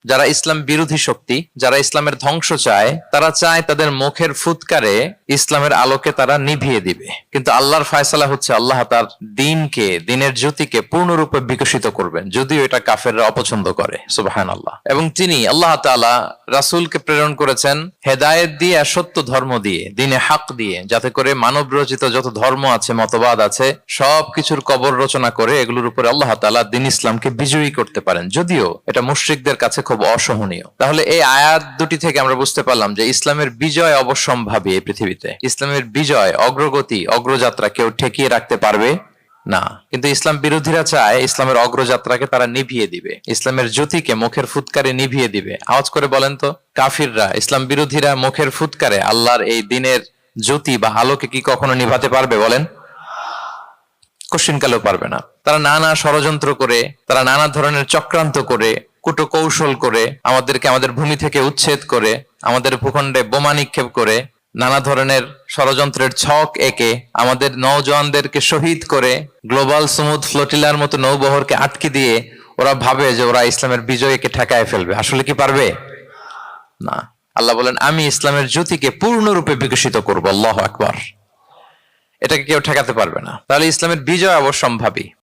যারা ইসলাম বিরোধী শক্তি, যারা ইসলামের ধ্বংস চায়, তারা চায় তাদের মুখের ফুৎকারে ইসলামের আলোকে তারা নিভিয়ে দিবে। কিন্তু আল্লাহর ফায়সালা হচ্ছে আল্লাহ তার দ্বীনকে, দ্বীনের জ্যোতিকে পূর্ণরূপে বিকশিত করবেন, যদিও এটা কাফেররা অপছন্দ করে। সুবহানাল্লাহ। এবং তিনি আল্লাহ তাআলা রাসূলকে প্রেরণ করেছেন হেদায়েত দিয়ে আর সত্য ধর্ম দিয়ে, দ্বীনে হক দিয়ে, যাতে করে মানব রচিত যত ধর্ম আছে, মতবাদ আছে, সবকিছুর কবর রচনা করে এগুলোর উপরে আল্লাহ তাআলা দ্বীন ইসলামকে বিজয়ী করতে পারেন, যদিও এটা মুশরিকদের কাছে খুব অসহনীয়। তাহলে এই আয়াত দুটি থেকে আমরা বুঝতে পারলাম যে ইসলামের বিজয় অবশ্যম্ভাবী। এই পৃথিবীতে ইসলামের বিজয়, অগ্রগতি, অগ্রযাত্রা কেউ ঠেকিয়ে রাখতে পারবে না। কিন্তু ইসলাম বিরোধীরা চায় ইসলামের অগ্রযাত্রাকে তারা নিভিয়ে দিবে, ইসলামের জ্যোতিকে মুখের ফুৎকারে নিভিয়ে দিবে। আওয়াজ করে বলেন তো, কাফিররা, ইসলাম বিরোধীরা মুখের ফুৎকারে আল্লাহর এই দ্বীনের জ্যোতি বা আলোকে কি কখনো নিভাতে পারবে? বলেন, কোশ্চিনকালেও পারবে না। তারা নানা ষড়যন্ত্র করে, তারা নানা ধরনের চক্রান্ত করে, কুটো কৌশল করে, আমাদেরকে আমাদের ভূমি থেকে উচ্ছেদ করে, আমাদের ভূখণ্ডে বোমা নিক্ষেপ করে, নানা ধরনের ষড়যন্ত্রের ছক এঁকে আমাদের নওজওয়ানদেরকে শহীদ করে, গ্লোবাল সমুদ ফ্লোটিলার মতো নৌবহরকে আটকে দিয়ে ওরা ভাবে যে ওরা ইসলামের বিজয়কে ঠেকায় ফেলবে। আসলে কি পারবে? না। আল্লাহ বলেন, আমি ইসলামের জ্যোতিকে পূর্ণরূপে বিকশিত করবো। আল্লাহু আকবার। এটাকে কেউ ঠেকাতে পারবে না। তাহলে ইসলামের বিজয় অবশ্যম্ভাবী।